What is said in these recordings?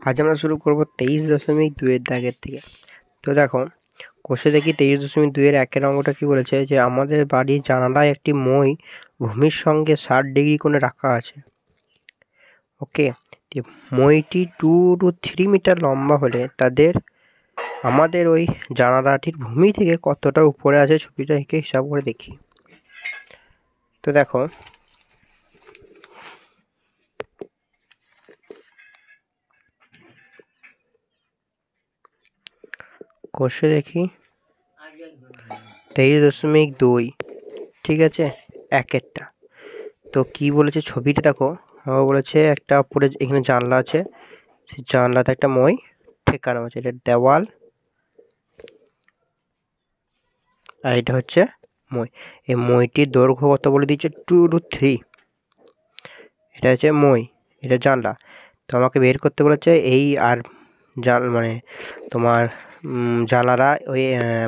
আজ আমরা শুরু করব 23.2 এর দাগের থেকে। তো দেখো, কোষে দেখি 23.2 এর 1 অঙ্কটা কি বলেছে, যে আমাদের বাড়ির জানালায় একটি মই ভূমির সঙ্গে 60 ডিগ্রি কোণে রাখা আছে। ওকে, মইটি 2 to 3 মিটার লম্বা হলে আমাদের ওই জানালাটির ভূমি থেকে কতটা উপরে আছে ছবিটা এঁকে হিসাব করে দেখি। তো দেখো, কোষে দেখি 23.2, ঠিক আছে, একেরটা। তো কি বলেছে ছবিটা দেখো, বলেছে একটা উপরে এখানে জানলা আছে, সেই জানলাতে একটা মই ঠেকানো আছে, এটা দেওয়াল আর এটা হচ্ছে মই। এই মইটির দৈর্ঘ্য কত বলে দিচ্ছে, 2 to 3। এটা হচ্ছে মই, এটা জানলা। তো আমাকে বের করতে বলেছে এই আর মানে তোমার জানালা, ওই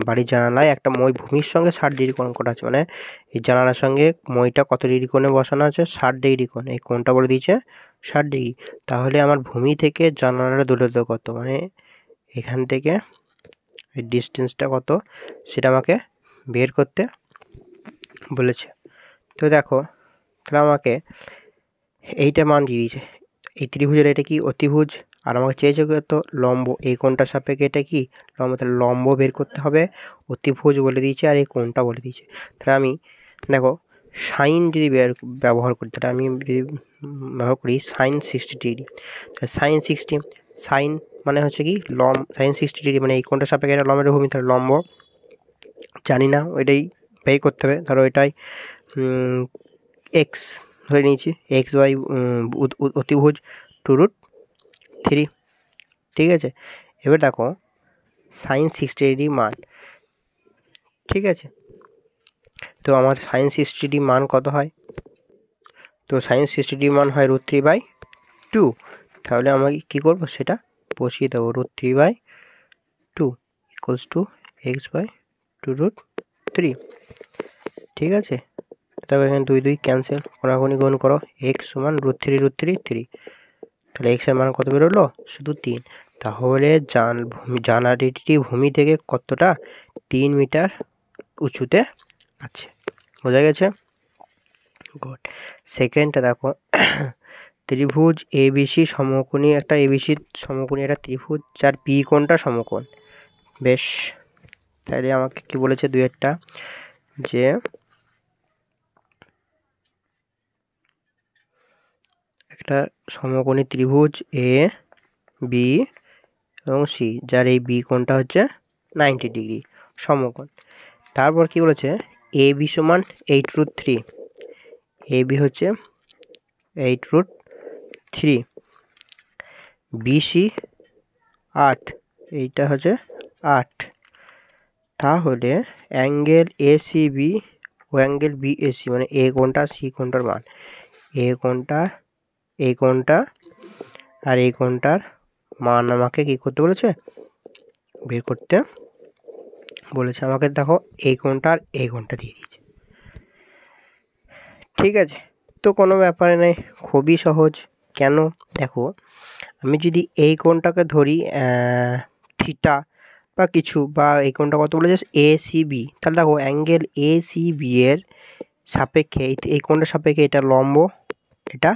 বাড়ির জানালায় একটা মই ভূমির সঙ্গে 60 ডিগ্রি কোণ করা আছে, মানে এই জানালার সঙ্গে মইটা কত ডিগ্রি কোণে বসানো আছে, 60 ডিগ্রি কোণ। এই কোণটা বলে দিয়েছে 60 ডিগ্রি। তাহলে আমার ভূমি থেকে জানালার দূরত্ব কত, মানে এখান থেকে এই ডিস্টেন্সটা কত সেটা আমাকে বের করতে বলেছে। তো দেখো, তাহলে আমাকে এইটা মান দিয়ে দিয়েছে। এই ত্রিভুজের এটা কি, অতিভুজ। আর আমাকে চেয়েছে কত, লম্ব। এই কোণটার সাপেক্ষে এটা কি, লম্ব। তাহলে লম্ব বের করতে হবে, অতিভুজ বলে দিয়েছে, আর এই কোণটা বলে দিয়েছে। তাহলে আমি দেখো সাইন যদি ব্যবহার করি, তাহলে আমি যদি ব্যবহার করি সাইন 60 ডিগ্রি। সাইন 60, সাইন মানে হচ্ছে কি সাইন 60 ডিগ্রি, মানে এই কোণটার সাপেক্ষে এটা লম্বের ভূমি, তাহলে লম্ব জানি না, ওইটাই বের করতে হবে। ধরো এটাই এক্স ধরে নিয়েছি, এক্স ওয়াই অতিভুজ 2√3, ঠিক আছে। এবার দেখো সাইন 60 ডিগ্রি মান, ঠিক আছে। তো আমার সাইন 60 ডিগ্রি মান কত হয়, তো সাইন 60 ডিগ্রি মান হয় √3/2। তাহলে আমি কি করব, সেটা বসিয়ে দেবো, √3/2 ইকুয়ালস টু x/2√3, ঠিক আছে। তবে এখানে 2 2 ক্যান্সেল, কোনাকুনি গুণ করো, x সমান √3√3 তাহলে x এর মান কত বেরোলো, শুধু 3। তাহলে জানালাটি ভূমি থেকে কতটা, 3 মিটার উঁচুতে আছে। বোঝা গেছে? গুড। সেকেন্ডটা দেখো, ত্রিভুজ এবিসি সমকোণী, একটা এবিসি সমকোণী একটা ত্রিভুজ যার পি কোণটা সমকোণ। বেশ, তাহলে আমাকে কি বলেছে দুয়েরটা, যে একটা সমকোণী ত্রিভুজ এ বি এবং সি, যার এই বি কোণটা হচ্ছে 90 ডিগ্রি সমকোণ। তারপর কি বলেছে, এ বি সমান 8√3, এ বি হচ্ছে 8√3, বিসি 8, এইটা হচ্ছে 8। তাহলে অ্যাঙ্গেল এসিবি ও অ্যাঙ্গেল বিএসি, মানে এ কোণটা সি কোণটার মান, এ কোণটা এই কোণটা আর এই কোণটার মান আমাকে কি করতে বলেছে, বের করতে বলেছে। আমাকে দেখো এই কোণটা আর এই কোণটা দিয়ে দিয়েছে, ঠিক আছে। তো কোনো ব্যাপারে নেই, খুবই সহজ। কেন, দেখো আমি যদি এই কোণটাকে ধরি থিটা বা কিছু, বা এই কোণটা কত বলেছে এ সি বি, তাহলে দেখো অ্যাঙ্গেল এ সি বি এর সাপেক্ষে এই কোণটার সাপেক্ষে এটা লম্ব, এটা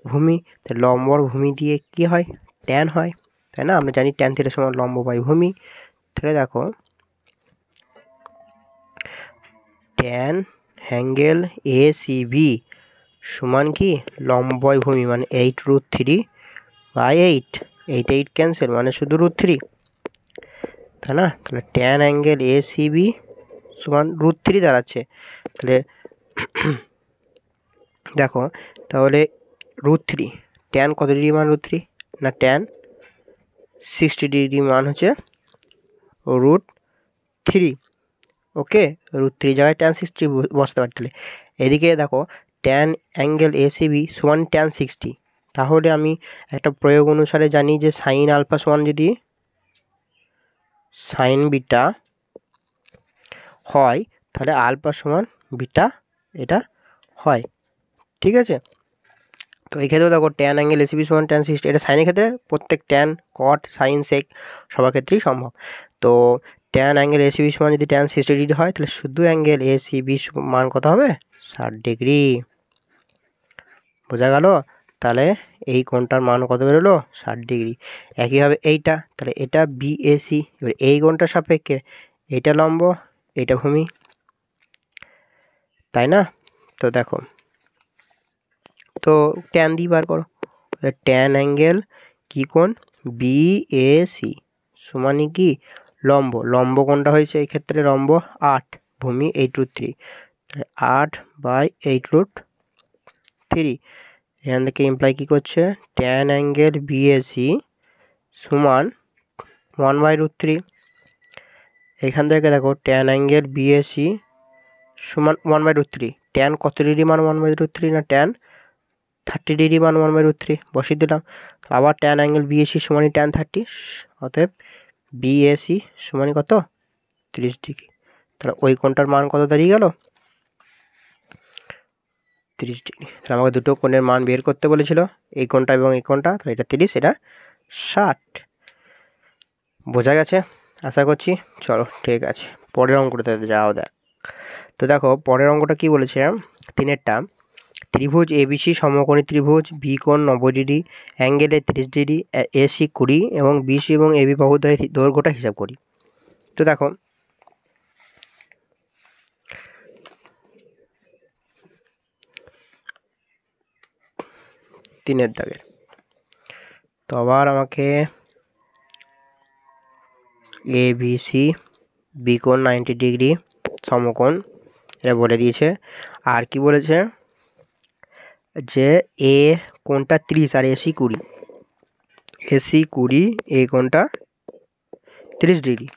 ভূমি। লম্ব আর ভূমি দিয়ে কি হয়, ট্যান হয়, তাই না? আমরা জানি ট্যান থিটা সমান লম্ব বাই ভূমি। তাহলে দেখো tan angle A C B সমান কি, লম্ব বাই ভূমি, মানে 8√3/8, 8 ক্যান্সেল, মানে শুধু √3, তাই না? তাহলে tan angle A C B সমান √3 দাঁড়াচ্ছে। তাহলে দেখো, তাহলে √3, ট্যান কত ডিগ্রি মান √3, না ট্যান 60 ডিগ্রি মান হচ্ছে √3। ওকে, √3 জায়গায় ট্যান 60 বসতে পারি। তাহলে এদিকে দেখো ট্যান অ্যাঙ্গেল এসিবি সমান ট্যান 60। তাহলে আমি একটা প্রয়োগ অনুসারে জানি যে সাইন আলফা সমান যদি সাইন বিটা হয়, তাহলে আলফা সমান বিটা এটা হয়, ঠিক আছে। তো এই ক্ষেত্রেও দেখো ট্যান অ্যাঙ্গেল এসিবি সমান ট্যান 60, এটা সাইনের ক্ষেত্রে প্রত্যেক ট্যান কট সাইন সেক সবার ক্ষেত্রেই সম্ভব। তো ট্যান অ্যাঙ্গেল এসিবি সমান যদি ট্যান 60 ডিগ্রি হয় তাহলে শুধু অ্যাঙ্গেল এসিবি মান কত হবে? 60 ডিগ্রি। বোঝা গেল? তাহলে এই কোণটার মান কত বেরোলো? 60 ডিগ্রি। একইভাবে এইটা, তাহলে এটা বিএসি। এবার এই কোণটার সাপেক্ষে এইটা লম্ব, এইটা ভূমি, তাই না? তো দেখো, তো ট্যান দিয়ে বার করো। ট্যান অ্যাঙ্গেল কি কোণ? বিএসি সমানই কি? লম্ব। লম্ব কোণটা হয়েছে এই ক্ষেত্রে লম্ব 8, ভূমি 8√3, 8/8√3। এখান থেকে ইমপ্লাই কি করছে? ট্যান অ্যাঙ্গেল বিএসি সমান 1/√3। এখান থেকে দেখো ট্যান অ্যাঙ্গেল বিএসি সমান 1/√3। ট্যান কত ডিগ্রি মান 1/√3? না ট্যান 30 ডিগ্রি মান 1/√3 বসিয়ে দিলাম। আবার ট্যান অ্যাঙ্গেল বিএসি সমানই ট্যান 30, অতএব বিএসি সমানই কত? 30 ডিগ্রি। তাহলে ওই কোণটার মান কত দাঁড়িয়ে গেল? 30 ডিগ্রি। তাহলে আমাকে দুটো কোণের মান বের করতে বলেছিল, এই কোণটা এবং এই কোণটা। তাহলে এটা 30, এটা 60। বোঝা গেছে আশা করছি। চলো ঠিক আছে, পরের অঙ্কটাতে যাও দেখ। তো দেখো পরের অঙ্কটা কি বলেছে, 3-এরটা। ত্রিভুজ এবিসি সমকোণী ত্রিভুজ, বি কোণ 90 ডিগ্রি, অ্যাঙ্গেলে 30 ডিগ্রি, এসি 20 এবং বিসি এবং এবি বাহুদ্বয়ের দৈর্ঘ্যটা হিসাব করি। তো দেখো তিনের দাগের, তো আবার আমাকে এবিসি বি কোণ 90 ডিগ্রি সমকোণ এটা বলে দিয়েছে। আর কি বলেছে যে এ কোণটা 30 আর এসি 20, এসি 20, এই কোণটা 30 ডিগ্রি।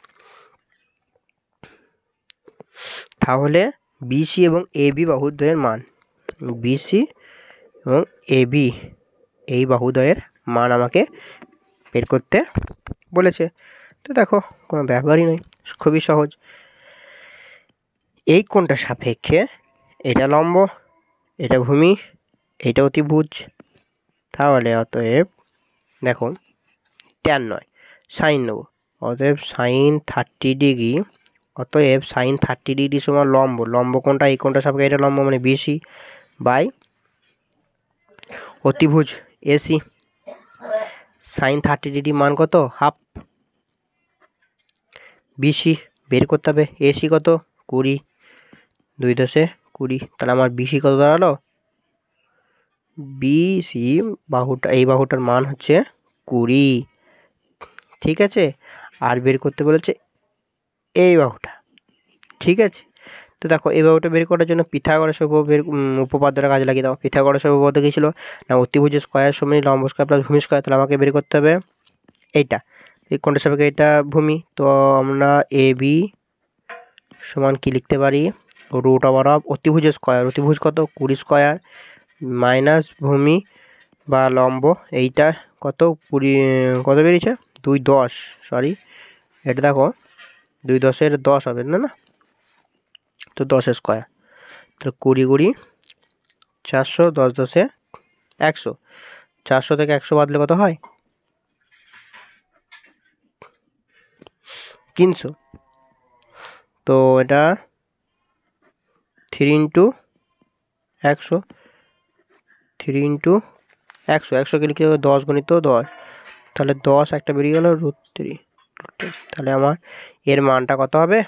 তাহলে বিসি এবং এবি বাহুদ্বয়ের মান, বিসি এবং এবি এই বাহুদ্বয়ের মান আমাকে বের করতে বলেছে। তো দেখো কোনো ব্যাপারই নয়, খুবই সহজ। এই কোণটার সাপেক্ষে এটা লম্ব, এটা ভূমি, এটা অতিভুজ। তাহলে অতএব দেখো ট্যান নয় সাইন নেব, অতএব সাইন 30 ডিগ্রি। অতএব সাইন 30 ডিগ্রি সমান লম্ব, লম্ব কোণটা এই কোণটার সাপেক্ষে এটা লম্ব মানে বিসি বাই অতিভুজ এসি। সাইন 30 ডিগ্রি মান কত? হাফ। বিসি বের করতে হবে, এসি কত? 20, 2 10 20। তাহলে আমার বিসি কত দাঁড়ালো? বিসি বাহুটা, এই বাহুটার মান হচ্ছে 20। ঠিক আছে, আর বের করতে বলেছে এই বাহুটা। ঠিক আছে, তো দেখো এই বাহুটা বের করার জন্য পিথাগোরাসের উপপাদ্যটা কাজে লাগিয়ে দাও। পিথাগোরাসের উপপাদ্য কি ছিল? না অতিভুজ স্কয়ার সমান লম্ব স্কয়ার প্লাস ভূমি স্কয়ার। তাহলে আমাকে বের করতে হবে এইটা, এই কোণটার সাপেক্ষে এটা ভূমি। তো আমরা এ বি সমান কি লিখতে পারি? রুট ওভার অফ অতিভুজ স্কয়ার, অতিভুজ কত? 20 স্কয়ার মাইনাস ভূমি বা লম্ব এইটা কত? 20 কত বেরিয়েছে? 2 10, সরি এটা দেখো 2 10-এর 10 হবে না, না তো 10 স্কয়ার। তাহলে 20 20 400, 10 10-এ 100, 400 থেকে 100 বাদলে কত হয়? 300। তো এটা 3 ইন্টু 100, 3 ইন্টু 100, 100কে লিখে 10 গুণিত 10, তাহলে 10 একটা বেরিয়ে গেল √3। তাহলে আমার এর মানটা কত হবে?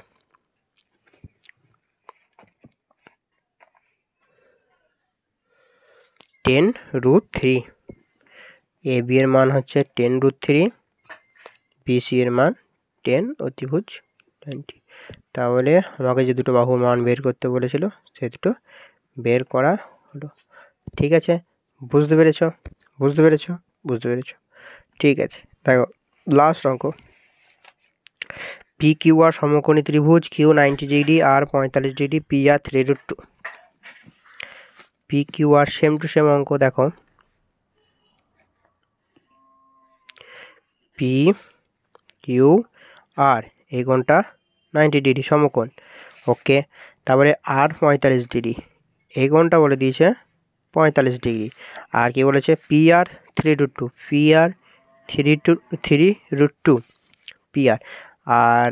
10√3। এ বি এর মান হচ্ছে 10√3, বিসি এর মান 10, অতিভুজ 20। তাহলে আমাকে যে দুটো বাহুর মান বের করতে বলেছিল সে দুটো বের করা হলো। ঠিক আছে, বুঝতে পেরেছ? বুঝতে পেরেছ? বুঝতে পেরেছ? ঠিক আছে, দেখো লাস্ট অঙ্ক। পি কিউ আর সমকোণী ত্রিভুজ, কিউ 90 ডিগ্রি আর 45 degree, P R 3√2। P Q R same to same অঙ্ক। দেখো পি কিউ আর এই কোণটা 90 ডিগ্রি সমকোণ, ওকে। তারপরে আর 45 ডিগ্রি, এই কোণটা বলে দিয়েছে 45 ডিগ্রি। আর কি বলেছে P R 3√2, P R 3√2 P R. আর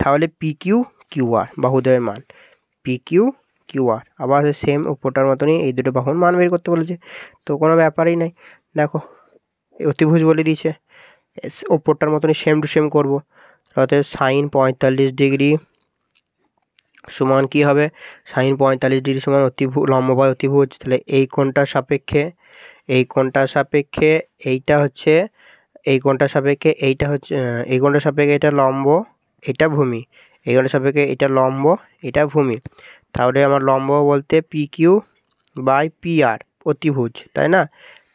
তাহলে পি কিউ কিউ আর বাহুদ্বয়ের মান, পি কিউ কিউ আর আবার সেম উপরটার মতনই এই দুটো বাহুর মান বের করতে বলেছে। তো কোনো ব্যাপারই নাই, দেখো অতিভুজ বলে দিয়েছে, ওপরটার মতনই সেম টু সেম করবো। অতএব সাইন 45 ডিগ্রি সমান কি হবে, সাইন 45 ডিগ্রি সমান লম্ব বাই অতিভুজ। তাহলে এই কোণটার সাপেক্ষে এই কোণটার সাপেক্ষে এইটা হচ্ছে, এই কোণটার সাপেক্ষে এইটা হচ্ছে, এই কোণটার সাপেক্ষে এটা লম্ব, এটা ভূমি, এই কোণটার সাপেক্ষে এটা লম্ব, এটা ভূমি। তাহলে আমার লম্ব বলতে P Q by P R অতিভুজ, তাই না?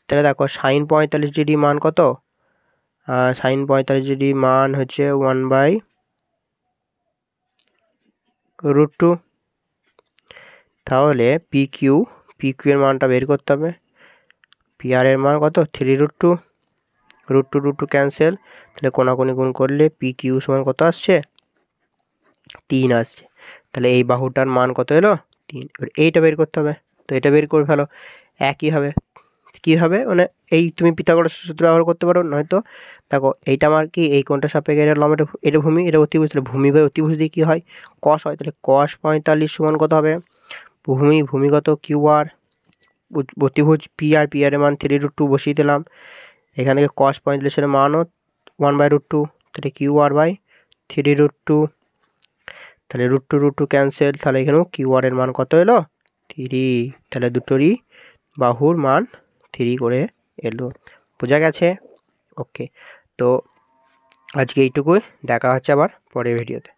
তাহলে দেখো সাইন 45 ডিগ্রি মান কত, সাইন 45 ডিগ্রি মান হচ্ছে 1/√2। তাহলে পি কিউ এর মানটা বের করতে হবে, পি আর এর মান কত 3√2, √2 ক্যান্সেল, তাহলে কোনাকুনি গুণ করলে পি কিউ সমান কত আসছে 3 আসছে। তাহলে এই বাহুটার মান কত এলো 3। এবার এইটা বের করতে হবে, তো এটা বের করে ফেলো। একই হবে, কি হবে মানে এই তুমি পিথাগোরাস সূত্র ব্যবহার করতে পারো, নয়তো দেখো এইটা আমার কি এই কোণটা সাপেক্ষে এটা লম্ব, এটা ভূমি, এটা অতিভুজ, তাহলে ভূমি বাই অতিভুজ দিয়ে কি হয় কস হয়। তাহলে কস 45 সমান কত হবে, ভূমিগত কিউ আর, অতিভুজ পি আর, পি আর এর মান 3√2 বসিয়ে দিলাম। এখান থেকে কস 45 এর মানও 1/√2, তাহলে কিউ আর বাই 3√2, তাহলে √2 ক্যান্সেল, তাহলে এখানেও কিউ আর এর মান কত এলো 3। তাহলে দুটোরই বাহুর মান 3 করে এলো, বোঝা গেছে? ওকে, তো আজকে এইটুকুই, দেখা হচ্ছে আবার পরের ভিডিওতে।